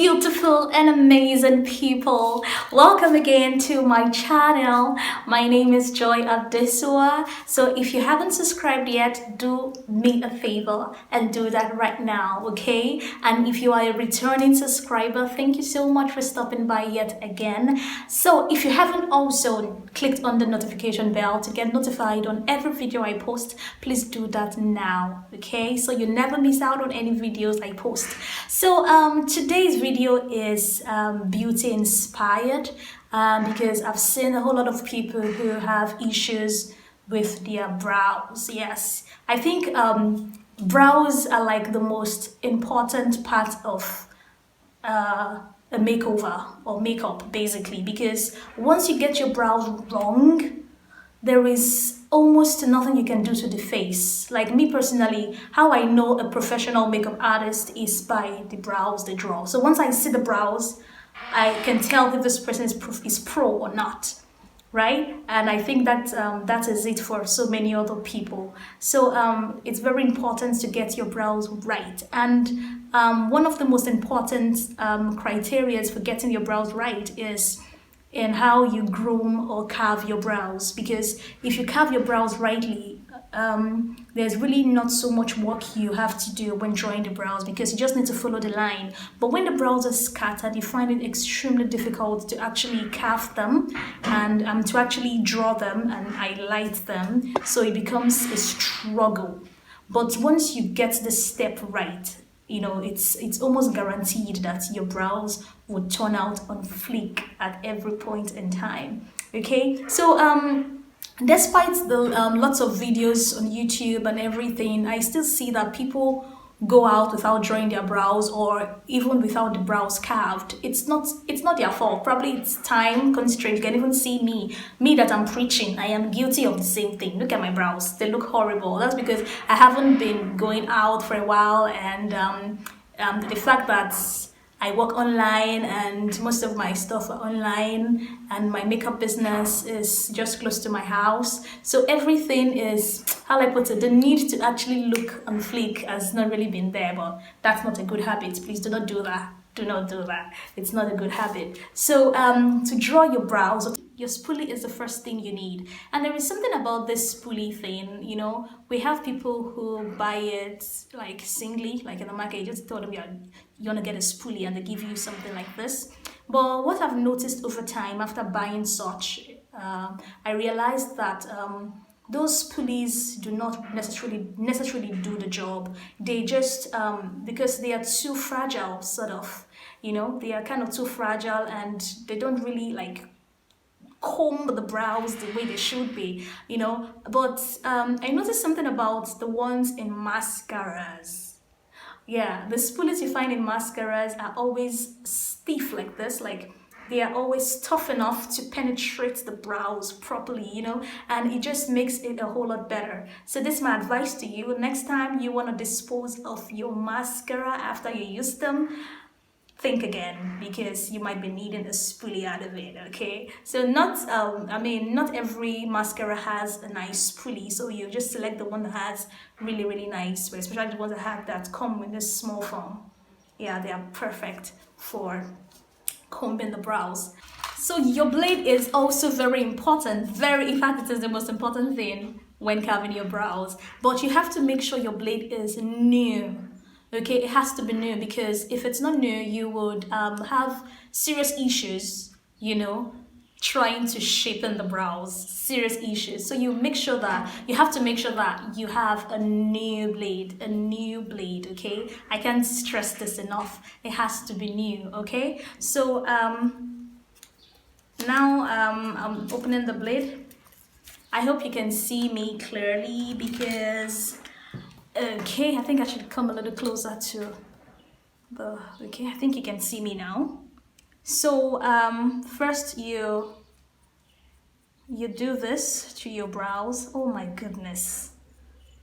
beautiful and amazing people, welcome again to my channel. My name is Joy Abdesua. So if you haven't subscribed yet, do me a favor and do that right now, okay? And if you are a returning subscriber, thank you so much for stopping by yet again. So if you haven't also clicked on the notification bell to get notified on every video I post, please do that now, okay? So you never miss out on any videos I post. So today's video is beauty inspired because I've seen a whole lot of people who have issues with their brows. Yes, I think brows are like the most important part of a makeover or makeup, basically, because once you get your brows wrong, there is almost nothing you can do to the face. Like me personally, how I know a professional makeup artist is by the brows they draw. So once I see the brows, I can tell if this person is pro or not, right? And I think that that is it for so many other people. So it's very important to get your brows right. And one of the most important criteria for getting your brows right is in how you groom or carve your brows, because if you carve your brows rightly, there's really not so much work you have to do when drawing the brows, because you just need to follow the line. But when the brows are scattered, you find it extremely difficult to actually carve them and to actually draw them and highlight them, so it becomes a struggle. But once you get the step right, you know, it's almost guaranteed that your brows would turn out on fleek at every point in time. Okay, so despite the lots of videos on YouTube and everything, I still see that people go out without drawing their brows, or even without the brows carved. It's not their fault. Probably it's time constraint. You can even see me that I'm preaching. I am guilty of the same thing. Look at my brows, they look horrible. That's because I haven't been going out for a while, and the fact that I work online and most of my stuff are online, and my makeup business is just close to my house. So everything is, how I put it, the need to actually look on fleek has not really been there, but that's not a good habit. Please do not do that. Do not do that. It's not a good habit. So to draw your brows, your spoolie is the first thing you need. And there is something about this spoolie thing, you know, we have people who buy it like singly, like in the market. You just tell them you want to get a spoolie and they give you something like this. But what I've noticed over time after buying such, I realized that those spoolies do not necessarily do the job. They just because they are too fragile, sort of, you know, they are kind of too fragile, and they don't really like comb the brows the way they should be, you know. But I noticed something about the ones in mascaras. Yeah, the spoolies you find in mascaras are always stiff like this, like they are always tough enough to penetrate the brows properly, you know, and it just makes it a whole lot better. So this is my advice to you. Next time you want to dispose of your mascara after you use them, think again, because you might be needing a spoolie out of it, okay? So not every mascara has a nice spoolie, so you just select the one that has really nice, especially the ones that come in this small form. Yeah, they are perfect for combing the brows. So your blade is also very important, in fact it is the most important thing when carving your brows. But you have to make sure your blade is new. Okay, it has to be new, because if it's not new, you would have serious issues, you know, trying to shapen the brows. Serious issues. So you have to make sure that you have a new blade, okay? I can't stress this enough. It has to be new, okay? So now I'm opening the blade. I hope you can see me clearly, because okay, I think I should come a little closer to the, okay, I think you can see me now. So first you do this to your brows. Oh my goodness,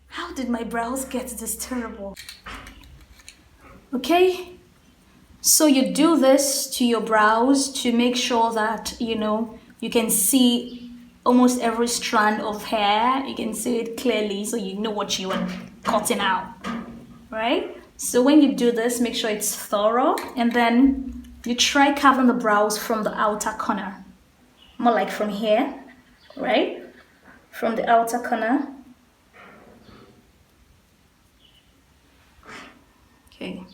how did my brows get this terrible? Okay, so you do this to your brows to make sure that, you know, you can see almost every strand of hair. You can see it clearly, so you know what you are cutting out, right? So when you do this, make sure it's thorough, and then you try carving the brows from the outer corner, more like from here, right? From the outer corner. Okay.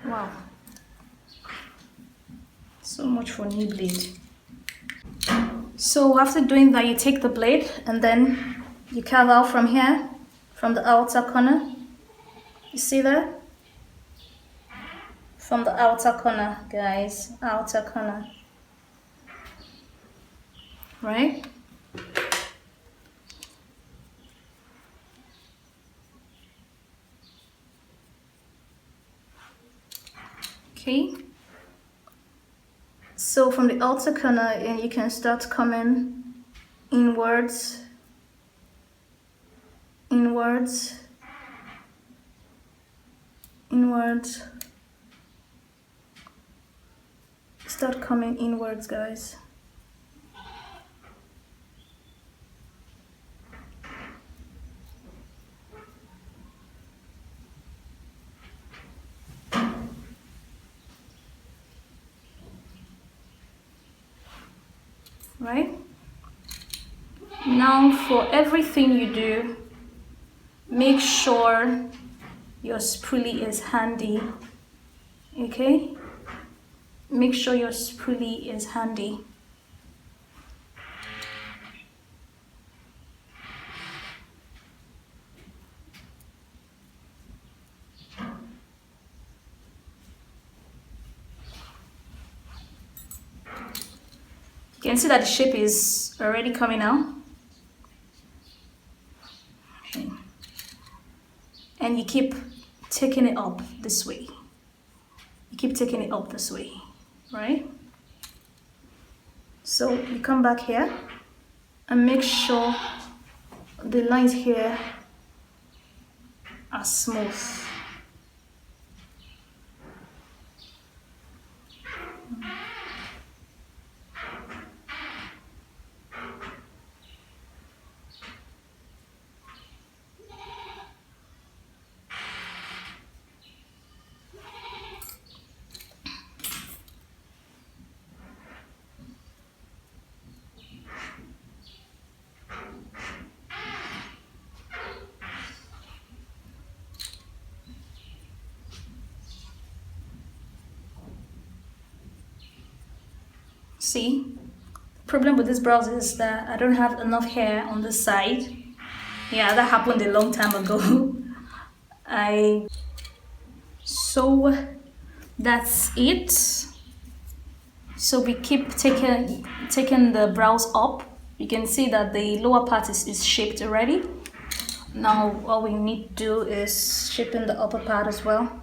Wow. So much for knee blade. So after doing that, you take the blade and then you carve out from here, from the outer corner. You see that? From the outer corner, guys. Outer corner. Right? Okay. So from the outer corner, and you can start coming inwards, inwards, inwards. Start coming inwards, guys. Right? Now for everything you do, make sure your spoolie is handy. Okay? Make sure your spoolie is handy. You can see that the shape is already coming out. Okay. And you keep taking it up this way. You keep taking it up this way, right? So you come back here and make sure the lines here are smooth. See, the problem with this brows is that I don't have enough hair on the side. Yeah, that happened a long time ago. So that's it. So we keep taking the brows up. You can see that the lower part is shaped already. Now all we need to do is shape in the upper part as well.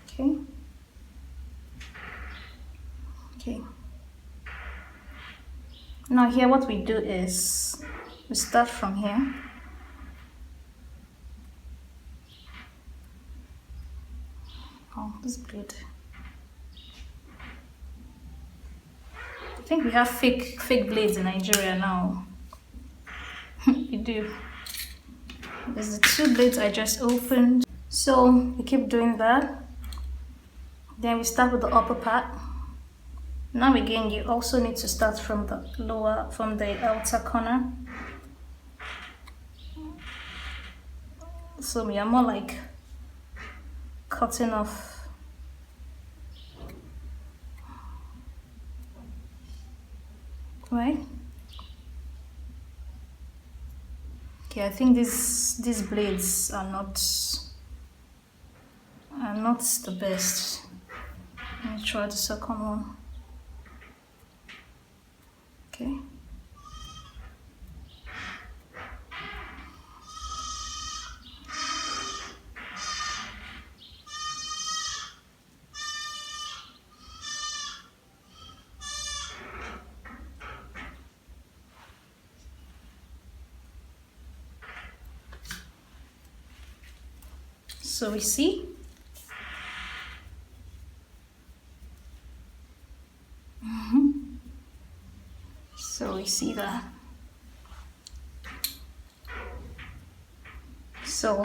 Okay. Okay. Now here what we do is we start from here. Oh, this blade. I think we have fake blades in Nigeria now. We do. There's the two blades I just opened. So we keep doing that. Then we start with the upper part. Now again, you also need to start from the outer corner. So we are more like cutting off. Right? Okay, I think these blades are not the best. Let me try the second one. Okay. So we see. So we see that. So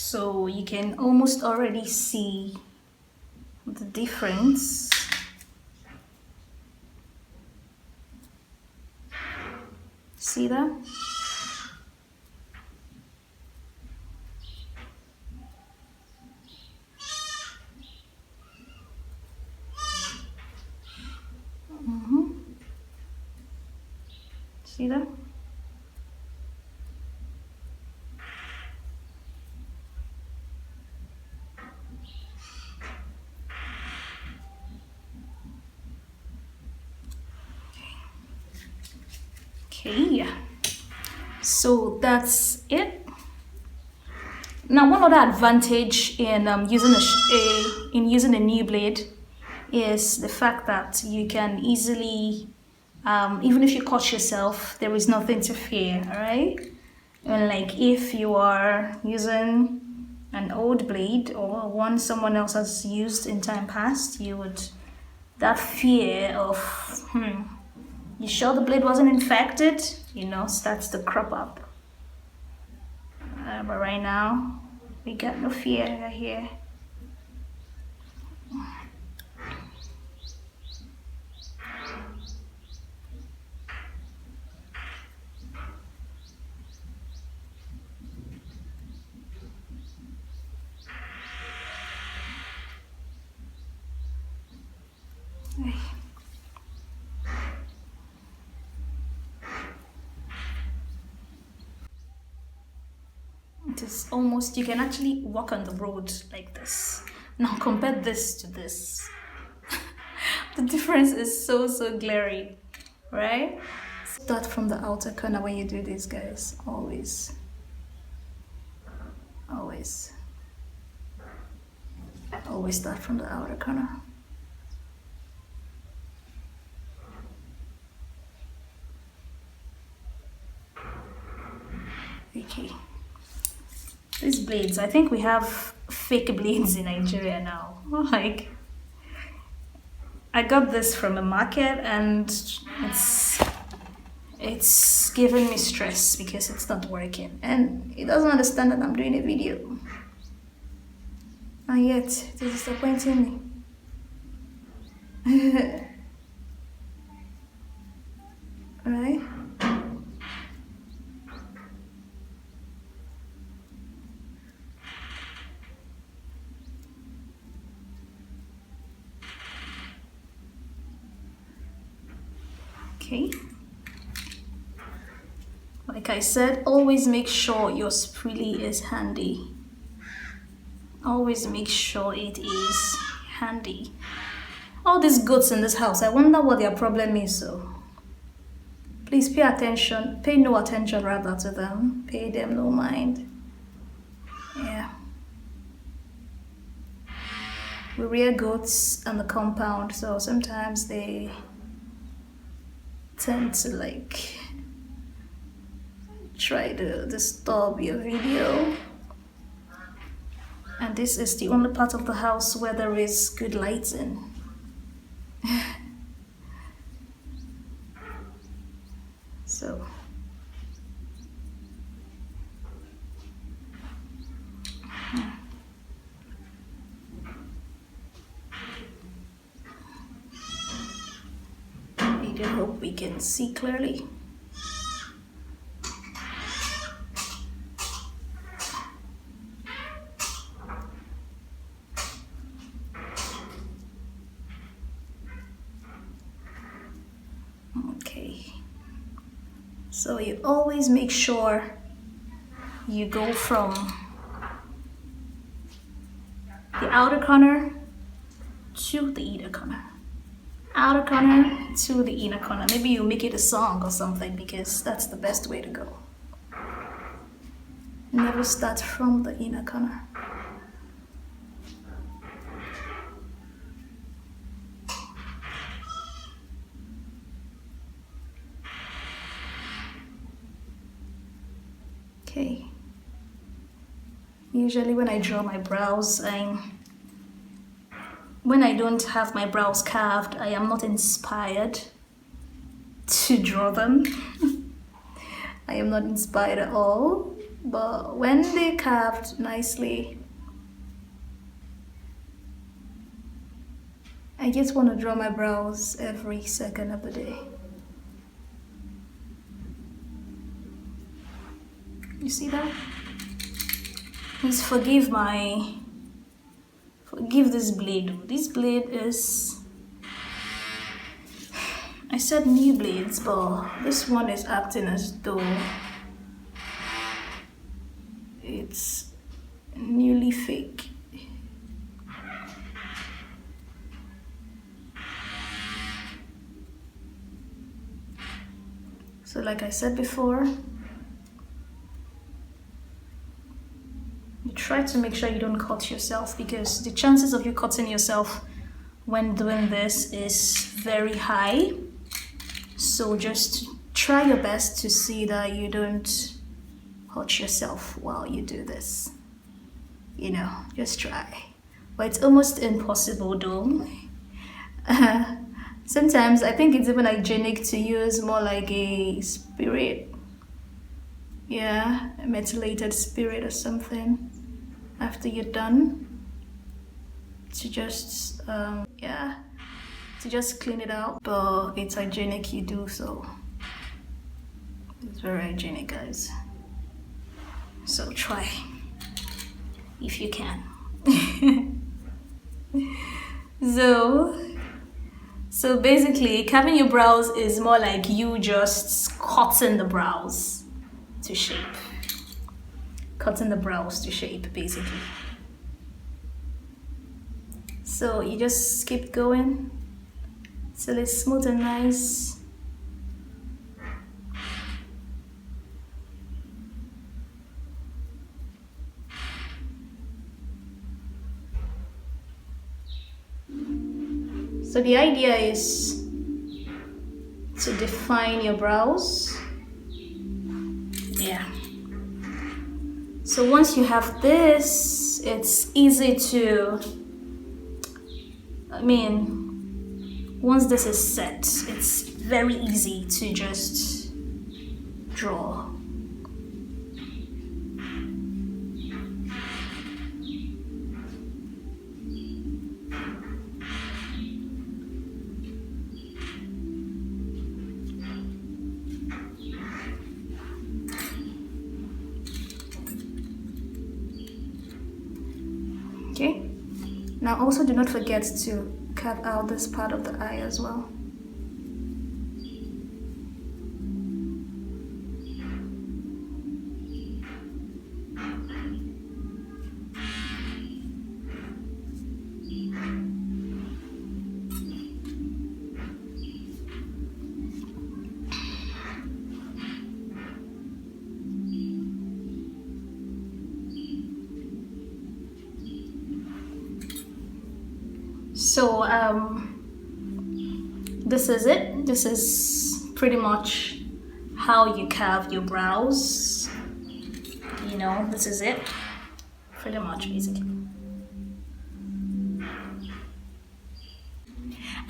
so you can almost already see the difference. See that? See that? Okay, so that's it. Now, one other advantage in using a new blade is the fact that you can easily, even if you cut yourself, there is nothing to fear. All right, and like if you are using an old blade or one someone else has used in time past, you would that fear of you sure the blade wasn't infected, starts to crop up. But right now, we got no fear here. It is almost, you can actually walk on the road like this. Now compare this to this. The difference is so glaring, right? Start from the outer corner when you do this, guys. Always. Always. Always start from the outer corner. Okay. These blades, I think we have fake blades in Nigeria now. Like, I got this from a market and it's giving me stress because it's not working and it doesn't understand that I'm doing a video. And yet, it is disappointing me. Right? Okay. Like I said, always make sure your spoolie is handy. Always make sure it is handy. All these goats in this house, I wonder what their problem is. So please pay attention, pay no attention rather to them, pay them no mind. Yeah. We rear goats on the compound, so sometimes they tend to like try to disturb your video. And this is the only part of the house where there is good lighting. So I do hope we can see clearly. So you always make sure you go from the outer corner to the inner corner. Outer corner to the inner corner. Maybe you make it a song or something, because that's the best way to go. Never start from the inner corner. Okay. Usually when I draw my brows, when I don't have my brows carved, I am not inspired to draw them. I am not inspired at all. But when they're carved nicely, I just want to draw my brows every second of the day. You see that? Please forgive this blade. This blade is, I said new blades, but this one is acting as though it's newly fake. So like I said before, you try to make sure you don't cut yourself, because the chances of you cutting yourself when doing this is very high. So just try your best to see that you don't hurt yourself while you do this. You know, just try. But it's almost impossible though. Sometimes I think it's even hygienic to use more like a spirit. Yeah, a methylated spirit or something after you're done, to just to just clean it out. But it's hygienic, you do so. It's very hygienic, guys. So try if you can. So basically, carving your brows is more like you just cutting the brows to shape. Cutting the brows to shape, basically. So you just keep going till it's smooth and nice. So the idea is to define your brows. Yeah. So once you have this, it's easy to, once this is set, it's very easy to just draw. Okay, now also do not forget to cut out this part of the eye as well. So this is it. This is pretty much how you carve your brows. You know, this is it. Pretty much, basically.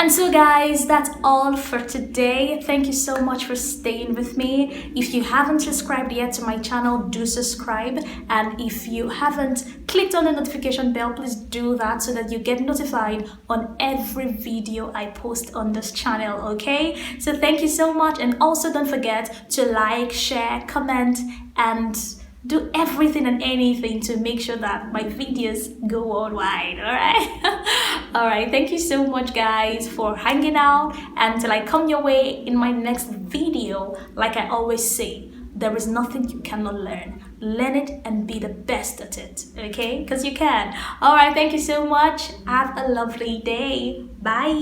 And so guys, that's all for today. Thank you so much for staying with me. If you haven't subscribed yet to my channel, do subscribe. And if you haven't clicked on the notification bell, please do that so that you get notified on every video I post on this channel, okay? So thank you so much. And also don't forget to like, share, comment, and do everything and anything to make sure that my videos go worldwide. All right. All right, thank you so much guys for hanging out. Until I come your way in my next video, like I always say, there is nothing you cannot learn. Learn it and be the best at it, okay? Because you can. All right, thank you so much. Have a lovely day. Bye.